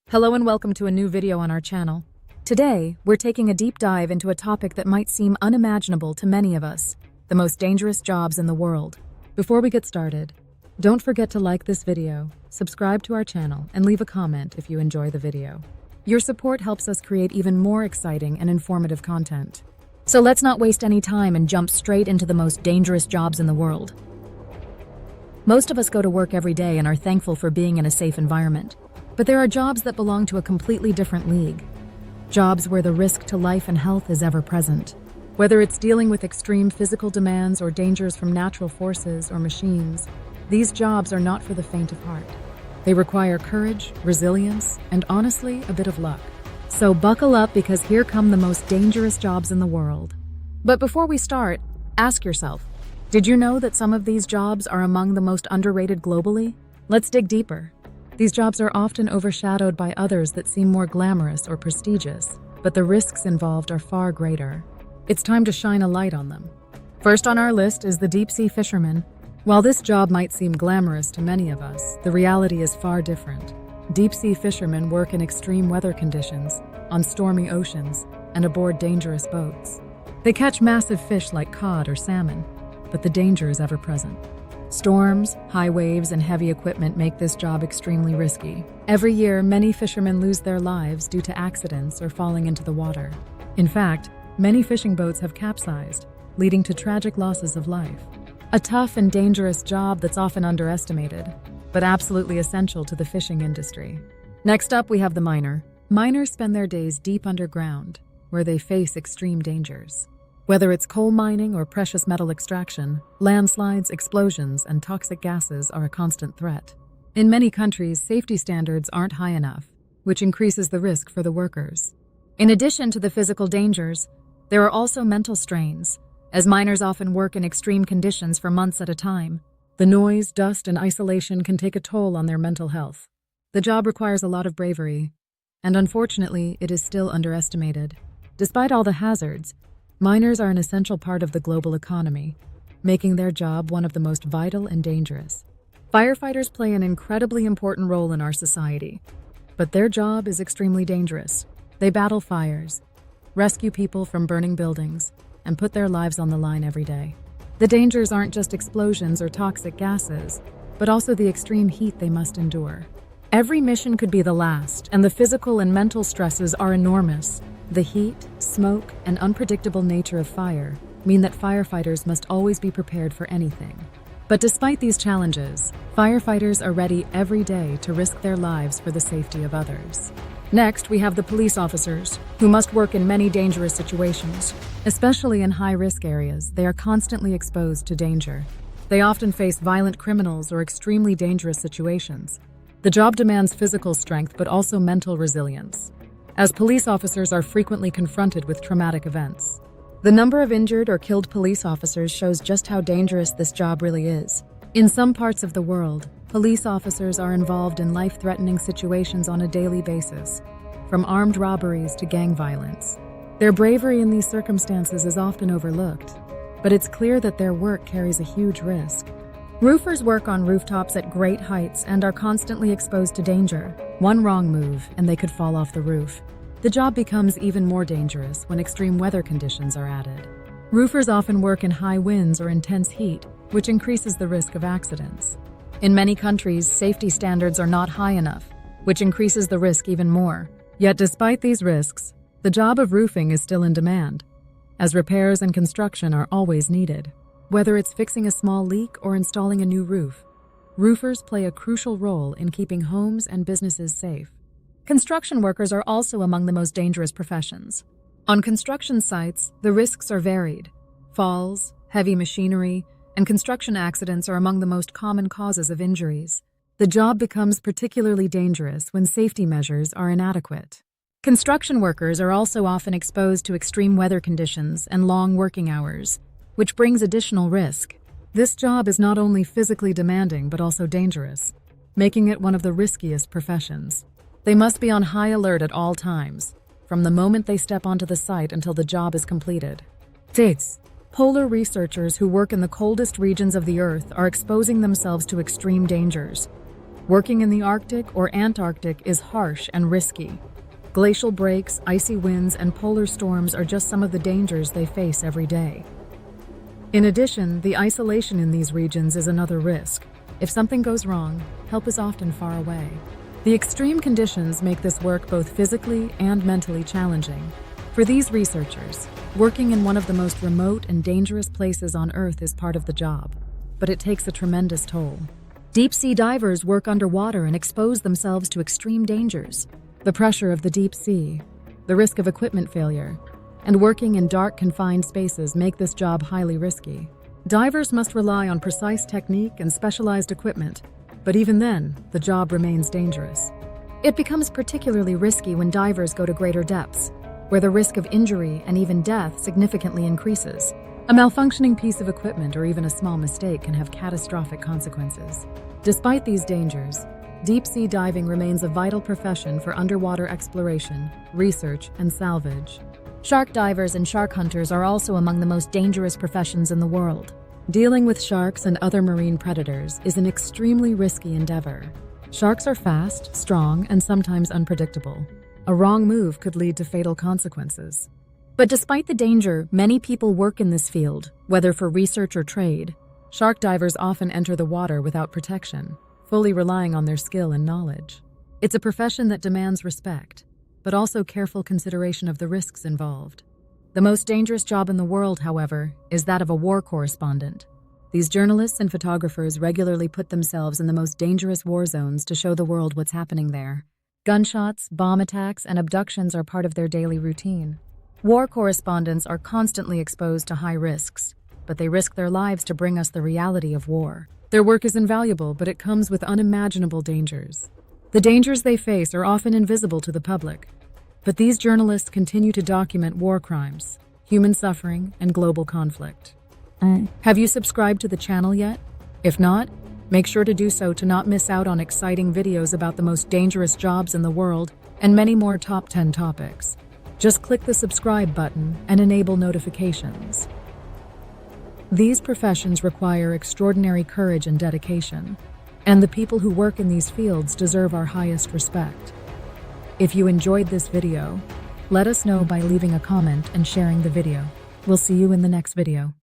Hello and welcome to a new video on our channel. Today, we're taking a deep dive into a topic that might seem unimaginable to many of us, the most dangerous jobs in the world. Before we get started, don't forget to like this video, subscribe to our channel, and leave a comment if you enjoy the video. Your support helps us create even more exciting and informative content. So let's not waste any time and jump straight into the most dangerous jobs in the world. Most of us go to work every day and are thankful for being in a safe environment. But there are jobs that belong to a completely different league. Jobs where the risk to life and health is ever present. Whether it's dealing with extreme physical demands or dangers from natural forces or machines, these jobs are not for the faint of heart. They require courage, resilience, and honestly, a bit of luck. So buckle up because here come the most dangerous jobs in the world. But before we start, ask yourself, did you know that some of these jobs are among the most underrated globally? Let's dig deeper. These jobs are often overshadowed by others that seem more glamorous or prestigious, but the risks involved are far greater. It's time to shine a light on them. First on our list is the deep-sea fisherman. While this job might seem glamorous to many of us, the reality is far different. Deep-sea fishermen work in extreme weather conditions, on stormy oceans, and aboard dangerous boats. They catch massive fish like cod or salmon, but the danger is ever present. Storms, high waves, and heavy equipment make this job extremely risky. Every year, many fishermen lose their lives due to accidents or falling into the water. In fact, many fishing boats have capsized, leading to tragic losses of life. A tough and dangerous job that's often underestimated, but absolutely essential to the fishing industry. Next up, we have the miner. Miners spend their days deep underground, where they face extreme dangers. Whether it's coal mining or precious metal extraction, landslides, explosions, and toxic gases are a constant threat. In many countries, safety standards aren't high enough, which increases the risk for the workers. In addition to the physical dangers, there are also mental strains, as miners often work in extreme conditions for months at a time. The noise, dust, and isolation can take a toll on their mental health. The job requires a lot of bravery, and unfortunately, it is still underestimated. Despite all the hazards, miners are an essential part of the global economy, making their job one of the most vital and dangerous. Firefighters play an incredibly important role in our society, but their job is extremely dangerous. They battle fires, rescue people from burning buildings, and put their lives on the line every day. The dangers aren't just explosions or toxic gases, but also the extreme heat they must endure. Every mission could be the last, and the physical and mental stresses are enormous. The heat, smoke, and unpredictable nature of fire mean that firefighters must always be prepared for anything. But despite these challenges, firefighters are ready every day to risk their lives for the safety of others. Next, we have the police officers, who must work in many dangerous situations. Especially in high-risk areas, they are constantly exposed to danger. They often face violent criminals or extremely dangerous situations. The job demands physical strength but also mental resilience, as police officers are frequently confronted with traumatic events. The number of injured or killed police officers shows just how dangerous this job really is. In some parts of the world, police officers are involved in life-threatening situations on a daily basis, from armed robberies to gang violence. Their bravery in these circumstances is often overlooked, but it's clear that their work carries a huge risk. Roofers work on rooftops at great heights and are constantly exposed to danger. One wrong move, and they could fall off the roof. The job becomes even more dangerous when extreme weather conditions are added. Roofers often work in high winds or intense heat, which increases the risk of accidents. In many countries, safety standards are not high enough, which increases the risk even more. Yet despite these risks, the job of roofing is still in demand, as repairs and construction are always needed. Whether it's fixing a small leak or installing a new roof, roofers play a crucial role in keeping homes and businesses safe. Construction workers are also among the most dangerous professions. On construction sites, the risks are varied. Falls, heavy machinery, and construction accidents are among the most common causes of injuries. The job becomes particularly dangerous when safety measures are inadequate. Construction workers are also often exposed to extreme weather conditions and long working hours, which brings additional risk. This job is not only physically demanding but also dangerous, making it one of the riskiest professions. They must be on high alert at all times, from the moment they step onto the site until the job is completed. Dates. Polar researchers who work in the coldest regions of the Earth are exposing themselves to extreme dangers. Working in the Arctic or Antarctic is harsh and risky. Glacial breaks, icy winds, and polar storms are just some of the dangers they face every day. In addition, the isolation in these regions is another risk. If something goes wrong, help is often far away. The extreme conditions make this work both physically and mentally challenging. For these researchers, working in one of the most remote and dangerous places on Earth is part of the job, but it takes a tremendous toll. Deep-sea divers work underwater and expose themselves to extreme dangers. The pressure of the deep sea, the risk of equipment failure, and working in dark, confined spaces make this job highly risky. Divers must rely on precise technique and specialized equipment, but even then, the job remains dangerous. It becomes particularly risky when divers go to greater depths, where the risk of injury and even death significantly increases. A malfunctioning piece of equipment or even a small mistake can have catastrophic consequences. Despite these dangers, deep-sea diving remains a vital profession for underwater exploration, research, and salvage. Shark divers and shark hunters are also among the most dangerous professions in the world. Dealing with sharks and other marine predators is an extremely risky endeavor. Sharks are fast, strong, and sometimes unpredictable. A wrong move could lead to fatal consequences. But despite the danger, many people work in this field, whether for research or trade. Shark divers often enter the water without protection, fully relying on their skill and knowledge. It's a profession that demands respect, but also careful consideration of the risks involved. The most dangerous job in the world, however, is that of a war correspondent. These journalists and photographers regularly put themselves in the most dangerous war zones to show the world what's happening there. Gunshots, bomb attacks, and abductions are part of their daily routine. War correspondents are constantly exposed to high risks, but they risk their lives to bring us the reality of war. Their work is invaluable, but it comes with unimaginable dangers. The dangers they face are often invisible to the public, but these journalists continue to document war crimes, human suffering, and global conflict. Have you subscribed to the channel yet? If not, make sure to do so to not miss out on exciting videos about the most dangerous jobs in the world and many more top 10 topics. Just click the subscribe button and enable notifications. These professions require extraordinary courage and dedication, and the people who work in these fields deserve our highest respect. If you enjoyed this video, let us know by leaving a comment and sharing the video. We'll see you in the next video.